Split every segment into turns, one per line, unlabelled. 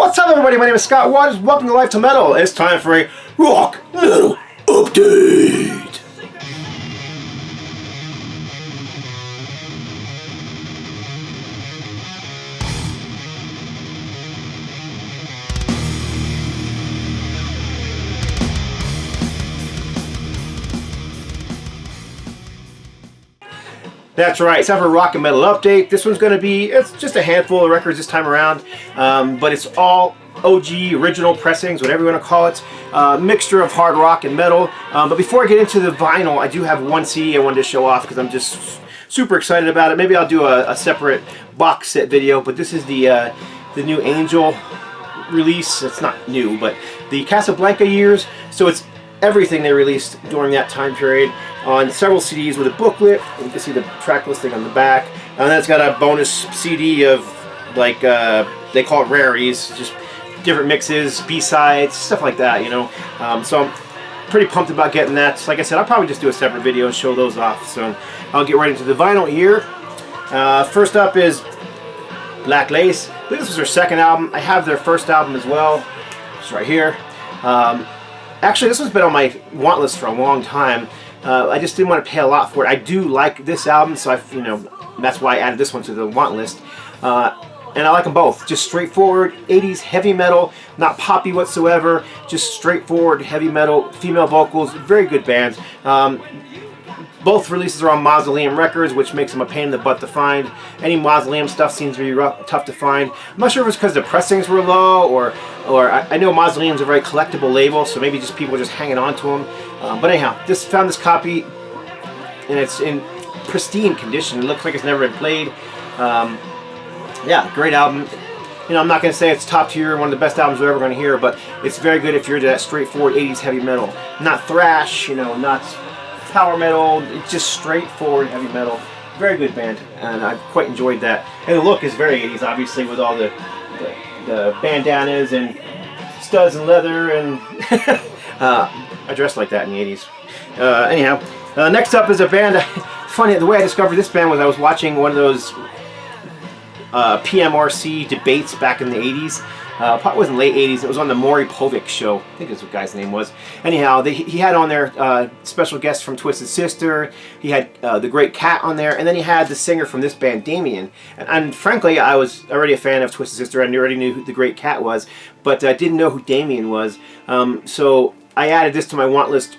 What's up, everybody? My name is Scott Waters. Welcome to Life to Metal. It's time for a rock metal update. That's right, it's time for a rock and metal update. This one's going to be, it's just a handful of records this time around, but it's all OG, original pressings, whatever you want to call it, mixture of hard rock and metal. But before I get into the vinyl, I do have one CD I wanted to show off because I'm just super excited about it. Maybe I'll do a separate box set video, but this is the new Angel release. It's not new, but the CASABLANCA years, so it's everything they released during that time period on several CDs with a booklet. You can see the track listing on the back, and then it's got a bonus CD of, like, they call it rarities, just different mixes, B-sides, stuff like that, you know. So I'm pretty pumped about getting that. Like I said, I'll probably just do a separate video and show those off. So I'll get right into the vinyl here. First up is BLACKLACE. I believe this was their second album. I have their first album as well. It's right here. Actually, this one's been on my want list for a long time. I just didn't want to pay a lot for it. I do like this album, so that's why I added this one to the want list. And I like them both. Just straightforward 80s heavy metal, not poppy whatsoever. Just straightforward heavy metal, female vocals, very good band. Both releases are on Mausoleum Records, which makes them a pain in the butt to find. Any Mausoleum stuff seems to be tough to find. I'm not sure if it's because the pressings were low, or I know Mausoleum's a very collectible label, so maybe just people are just hanging on to them. But anyhow, found this copy, and it's in pristine condition. It looks like it's never been played. Yeah, great album. You know, I'm not going to say it's top tier, one of the best albums you're ever going to hear, but it's very good if you're into that straightforward 80s heavy metal. Not thrash, you know, not power metal, it's just straightforward heavy metal. Very good band, and I quite enjoyed that. And the look is very 80s, obviously, with all the bandanas and studs and leather, and I dressed like that in the 80s. Anyhow, next up is a band. Funny, the way I discovered this band was I was watching one of those PMRC debates back in the 80s. Probably wasn't late 80s. It was on the Maury Povich show. I think that's what the guy's name was. Anyhow, he had on there special guests from Twisted Sister. He had the Great Cat on there, and then he had the singer from this band, Damien. And frankly, I was already a fan of Twisted Sister. I already knew who the Great Cat was, but I didn't know who Damien was. So I added this to my want list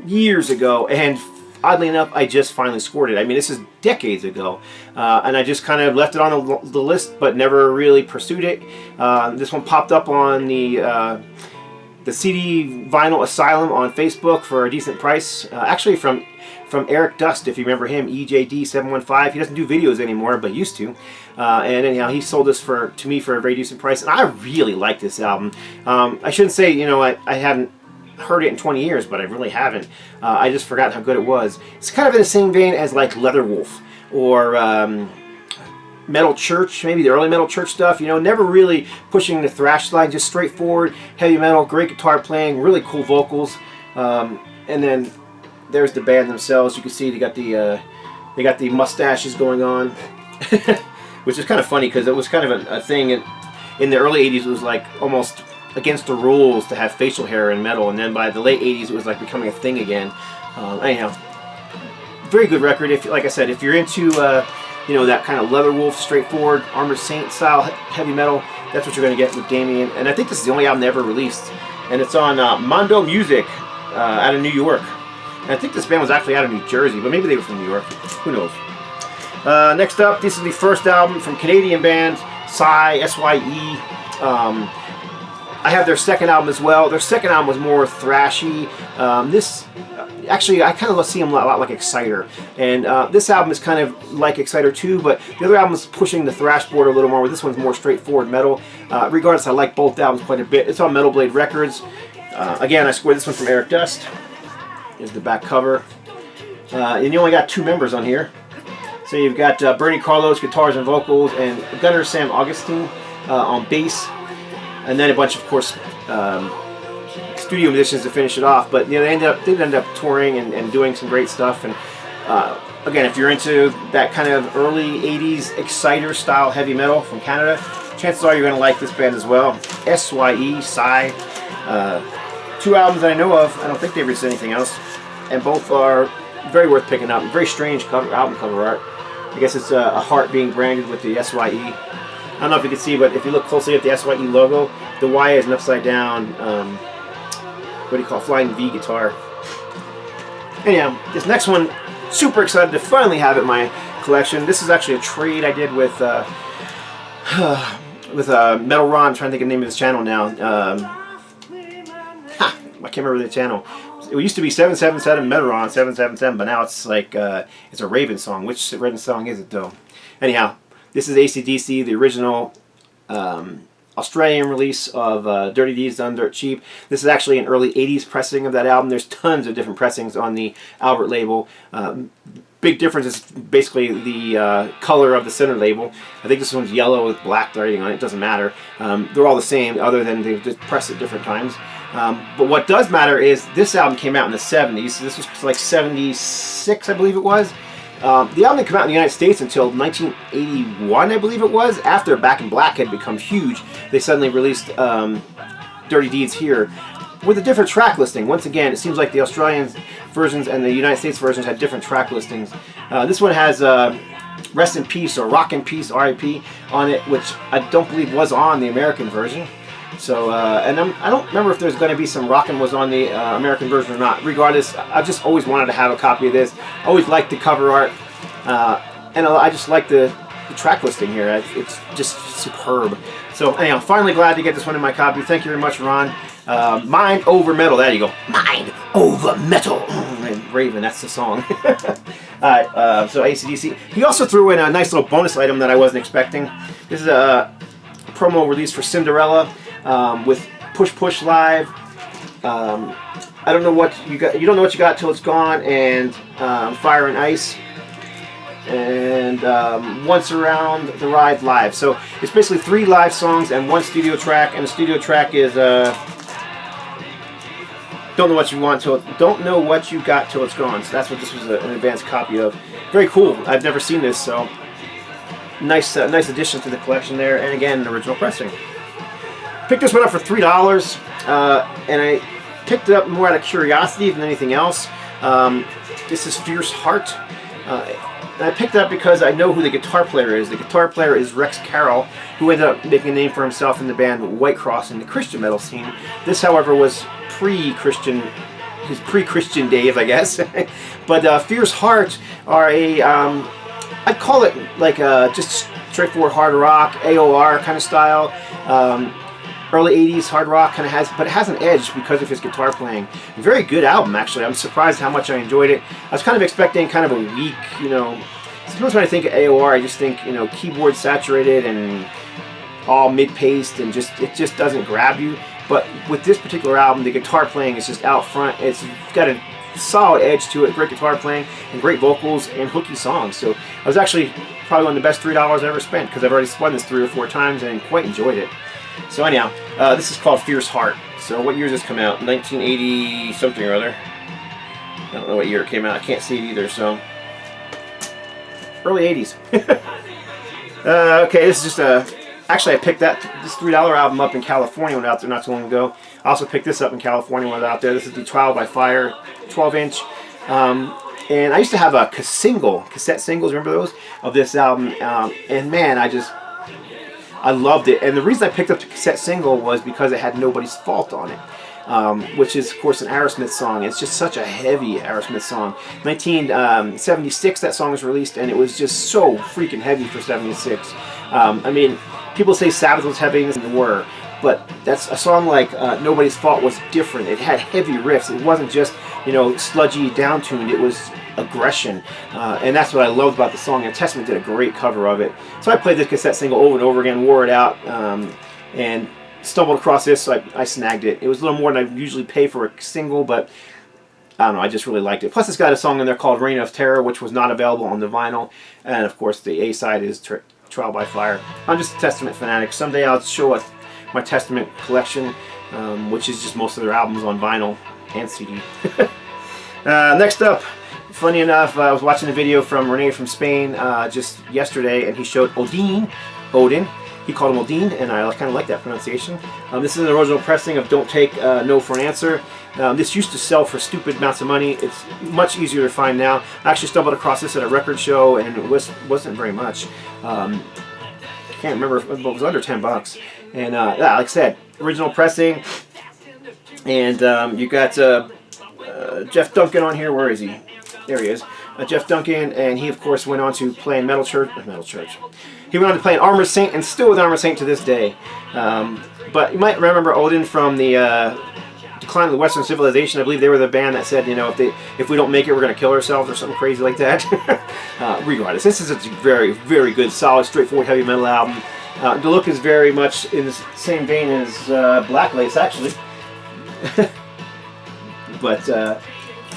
years ago, and oddly enough, I just finally scored it. I mean, this is decades ago, and I just kind of left it on the list, but never really pursued it. This one popped up on the CD Vinyl Asylum on Facebook for a decent price. Actually, from Eric Dust, if you remember him, EJD715. He doesn't do videos anymore, but used to. And anyhow, he sold this to me for a very decent price, and I really like this album. I shouldn't say, you know, I haven't heard it in 20 years, but I really haven't. I just forgot how good it was. It's kind of in the same vein as like Leatherwolf or Metal Church, maybe the early Metal Church stuff, you know, never really pushing the thrash line, just straightforward heavy metal, great guitar playing, really cool vocals. And then there's the band themselves. You can see they got the mustaches going on, which is kind of funny because it was kind of a thing in the early 80s. It was like almost against the rules to have facial hair in metal, and then by the late 80s it was like becoming a thing again. Anyhow, very good record. Like I said, if you're into you know, that kind of Leatherwolf, straightforward Armored Saint style heavy metal, that's what you're going to get with Damien. And I think this is the only album they ever released, and it's on Mondo Music out of New York. And I think this band was actually out of New Jersey, but maybe they were from New York. Who knows? Next up, this is the first album from Canadian band Sye, S-Y-E. I have their second album as well. Their second album was more thrashy. Actually, I kind of see them a lot like Exciter. And this album is kind of like Exciter too, but the other album is pushing the thrash board a little more, where this one's more straightforward metal. Regardless, I like both albums quite a bit. It's on Metal Blade Records. Again, I scored this one from Eric Dust. Here's the back cover. And you only got 2 members on here. So you've got Bernie Carlos, guitars and vocals, and Gunnar Sam Augustine on bass. And then a bunch, of course, studio musicians to finish it off. But you know, they ended up touring and doing some great stuff. And again, if you're into that kind of early '80s Exciter style heavy metal from Canada, check chances are you're going to like this band as well. SYE, Psy. 2 albums that I know of. I don't think they've released anything else. And both are very worth picking up. Very strange album cover art. I guess it's a heart being branded with the SYE. I don't know if you can see, but if you look closely at the SYE logo, the Y is an upside down, what do you call it, flying V guitar. Anyhow, this next one, super excited to finally have it in my collection. This is actually a trade I did with Metal Ron. I'm trying to think of the name of his channel now. I can't remember the channel. It used to be 777 Metal Ron 777, but now it's like it's a Raven song. Which Raven song is it though? Anyhow, this is AC/DC, the original Australian release of Dirty Deeds Done Dirt Cheap. This is actually an early 80s pressing of that album. There's tons of different pressings on the Albert label. Big difference is basically the color of the center label. I think this one's yellow with black writing on it. It doesn't matter. They're all the same, other than they just press at different times. But what does matter is this album came out in the 70s. This was like 76, I believe it was. The album didn't come out in the United States until 1981, I believe it was. After Back in Black had become huge, they suddenly released Dirty Deeds here with a different track listing. Once again, it seems like the Australian versions and the United States versions had different track listings. This one has Rest in Peace or Rock in Peace, R.I.P. on it, which I don't believe was on the American version. So, and I don't remember if there's going to be some Rockin' was on the American version or not. Regardless, I just always wanted to have a copy of this. Always liked the cover art, and I just like the track listing here. It's just superb. So anyhow, finally glad to get this one in my copy. Thank you very much, Ron. Mind Over Metal. There you go. Mind Over Metal. Raven, that's the song. Alright, so AC/DC. He also threw in a nice little bonus item that I wasn't expecting. This is a promo release for Cinderella. With Push Push Live. I don't know what you got. You don't know what you got till it's gone, and Fire and Ice, and Once Around the Ride Live. So it's basically 3 live songs and 1 studio track, and the studio track is Don't Know What You Want Till Don't Know What You Got Till It's Gone. So that's what this was an advanced copy of. Very cool. I've never seen this, so nice addition to the collection there. And again, an original pressing. Picked this one up for $3, and I picked it up more out of curiosity than anything else. This is Fierce Heart. And I picked it up because I know who the guitar player is. The guitar player is Rex Carroll, who ended up making a name for himself in the band White Cross in the Christian metal scene. This, however, was pre-Christian, his pre-Christian days, I guess. But Fierce Heart are a, I'd call it like just straightforward hard rock, AOR kind of style. Early 80s hard rock kind of has, but it has an edge because of his guitar playing. Very good album, actually. I'm surprised how much I enjoyed it. I was kind of expecting kind of a weak, you know, sometimes when I think of AOR, I just think, you know, keyboard saturated and all mid-paced, and it just doesn't grab you. But with this particular album, the guitar playing is just out front. It's got a solid edge to it, great guitar playing, and great vocals and hooky songs. So I was actually probably one of the best $3 I ever spent, because I've already spun this 3 or 4 times and quite enjoyed it. So anyhow, this is called Fierce Heart. So what year does this come out? 1980 something or other. I don't know what year it came out. I can't see it either. So early 80s. Okay, this is just actually I picked this $3 album up in California when I was out there not too long ago. I also picked this up in California when I was out there. This is the Trial by Fire 12-inch. And I used to have a cassette singles, remember those, of this album. And man, I loved it, and the reason I picked up the cassette single was because it had Nobody's Fault on it, which is, of course, an Aerosmith song. It's just such a heavy Aerosmith song. 1976, that song was released, and it was just so freaking heavy for 76. I mean, people say Sabbath was heavy, and they were, but that's a song like Nobody's Fault was different. It had heavy riffs. It wasn't just, you know, sludgy, down-tuned. It was aggression, and that's what I loved about the song, and Testament did a great cover of it. So I played this cassette single over and over again, wore it out, and stumbled across this, so I snagged it. It was a little more than I usually pay for a single, but I don't know, I just really liked it. Plus it's got a song in there called Reign of Terror, which was not available on the vinyl, and of course the A-side is Trial by Fire. I'm just a Testament fanatic. Someday I'll show my Testament collection, which is just most of their albums on vinyl and CD. Next up, funny enough, I was watching a video from Rene from Spain just yesterday, and he showed Odin, He called him Odin, and I kind of like that pronunciation. This is an original pressing of Don't Take No for an Answer. This used to sell for stupid amounts of money. It's much easier to find now. I actually stumbled across this at a record show, and it wasn't very much. I can't remember, but it was under 10 bucks. And yeah, like I said, original pressing. And you got Jeff Duncan on here. Where is he? There he is. Jeff Duncan, and he of course went on to play in Metal Church. He went on to play in Armored Saint, and still with Armored Saint to this day. But you might remember Odin from the Decline of the Western Civilization. I believe they were the band that said, you know, if we don't make it, we're going to kill ourselves or something crazy like that. Regardless, this is a very, very good, solid, straightforward heavy metal album. The look is very much in the same vein as BLACKLACE, actually. But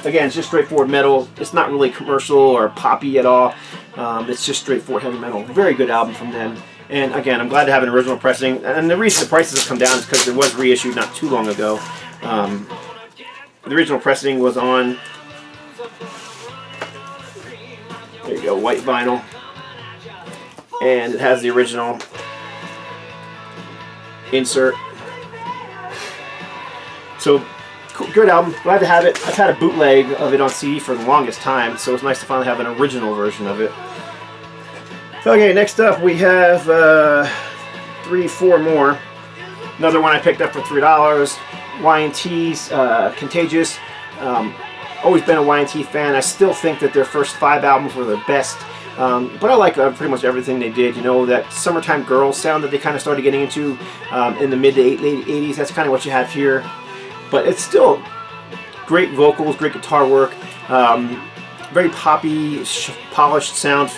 again, it's just straightforward metal. It's not really commercial or poppy at all. It's just straightforward heavy metal. Very good album from them. And again, I'm glad to have an original pressing. And the reason the prices have come down is because it was reissued not too long ago. The original pressing was on, there you go, white vinyl. And it has the original insert. So, cool, good album. Glad to have it. I've had a bootleg of it on CD for the longest time, so it's nice to finally have an original version of it. Okay, next up we have 4 more. Another one I picked up for $3. Y&T's Contagious. Always been a Y&T fan. I still think that their first 5 albums were the best. But I like pretty much everything they did. You know, that Summertime Girls sound that they kind of started getting into in the mid to late 80s. That's kind of what you have here. But it's still great vocals, great guitar work, very poppy, polished sound,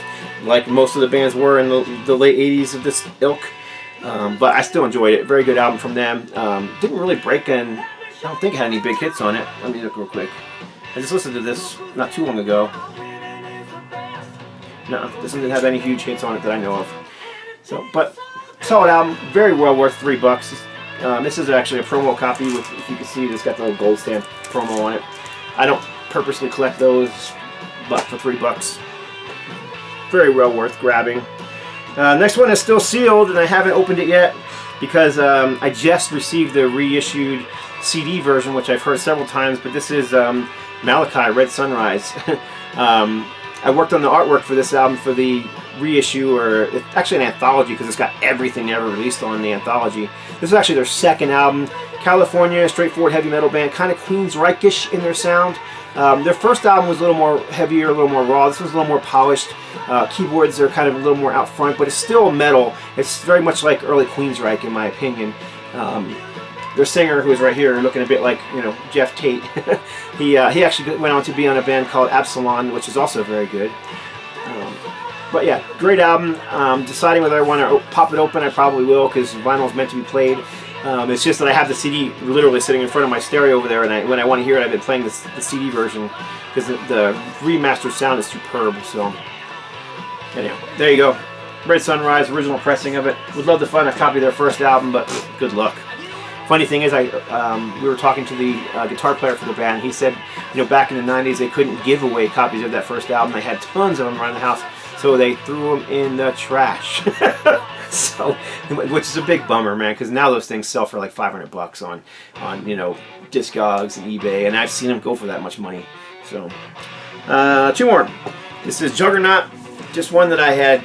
like most of the bands were in the late 80s of this ilk. But I still enjoyed it. Very good album from them. Didn't really break, and I don't think it had any big hits on it. Let me look real quick. I just listened to this not too long ago. No, this didn't have any huge hits on it that I know of. So, but solid album, very well worth $3. This is actually a promo copy with, if you can see, it's got the little gold stamp promo on it. I don't purposely collect those, but for $3, very well worth grabbing. Next one is still sealed, and I haven't opened it yet because I just received the reissued CD version, which I've heard several times. But this is Malachi, Red Sunrise. I worked on the artwork for this album for the reissue, or it's actually an anthology because it's got everything they ever released on the anthology. This is actually their second album. California, straightforward heavy metal band, kind of Queensryche-ish in their sound. Their first album was a little more heavier, a little more raw. This was a little more polished. Keyboards are kind of a little more out front, but it's still metal. It's very much like early Queensryche, in my opinion. Their singer, who is right here, looking a bit like, you know, Jeff Tate, he actually went on to be on a band called Absalon, which is also very good. But yeah, great album. Deciding whether I want to pop it open, I probably will, because vinyl is meant to be played. It's just that I have the CD literally sitting in front of my stereo over there, and when I want to hear it, I've been playing the CD version, because the remastered sound is superb. So anyhow, there you go. Red Sunrise, original pressing of it. Would love to find a copy of their first album, but good luck. Funny thing is, we were talking to the guitar player for the band. He said, you know, back in the 90s, they couldn't give away copies of that first album. They had tons of them around the house, so they threw them in the trash. So, which is a big bummer, man, because now those things sell for like $500 on you know, Discogs and eBay, and I've seen them go for that much money. So, 2 more. This is Juggernaut, just one that I had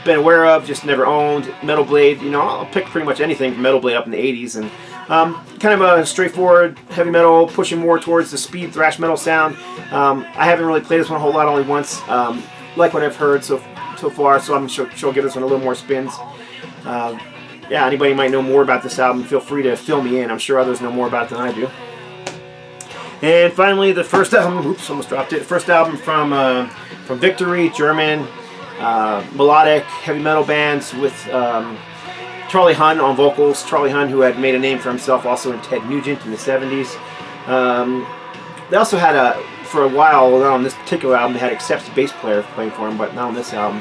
been aware of, just never owned. Metal Blade, you know, I'll pick pretty much anything from Metal Blade up in the 80s, and kind of a straightforward heavy metal, pushing more towards the speed thrash metal sound. I haven't really played this one a whole lot, only once. Like what I've heard so far, so I'm sure I'll give this one a little more spins. Yeah, anybody might know more about this album, feel free to fill me in. I'm sure others know more about it than I do. And finally, the first album, oops, almost dropped it. First album from Victory, German, melodic heavy metal bands with Charlie Hunn on vocals. Charlie Hunn, who had made a name for himself also in Ted Nugent in the 70s. They also had for a while, not on this particular album, they had Accept's bass player playing for him, but not on this album.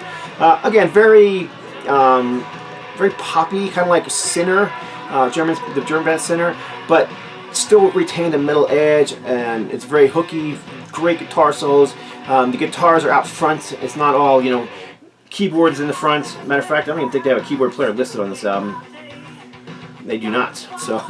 Again, very poppy, kind of like Sinner, the German band Sinner, but still retained a metal edge, and it's very hooky, great guitar solos. The guitars are out front. It's not all, you know, Keyboards in the front. Matter of fact, I don't even think they have a keyboard player listed on this album. They do not. So,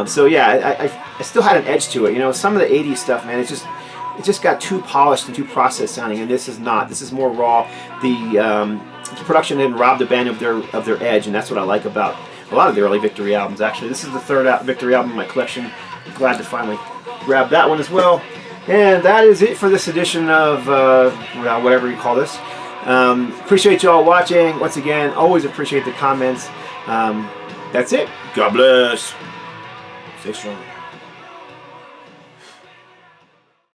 so yeah, I still had an edge to it. You know, some of the '80s stuff, man, it just got too polished and too processed sounding, and this is not. This is more raw. The production didn't rob the band of their edge, and that's what I like about a lot of the early Victory albums. Actually, this is the third Victory album in my collection. Glad to finally grab that one as well. And that is it for this edition of whatever you call this. Appreciate y'all watching. Once again, always appreciate the comments. That's it. God bless. Stay strong.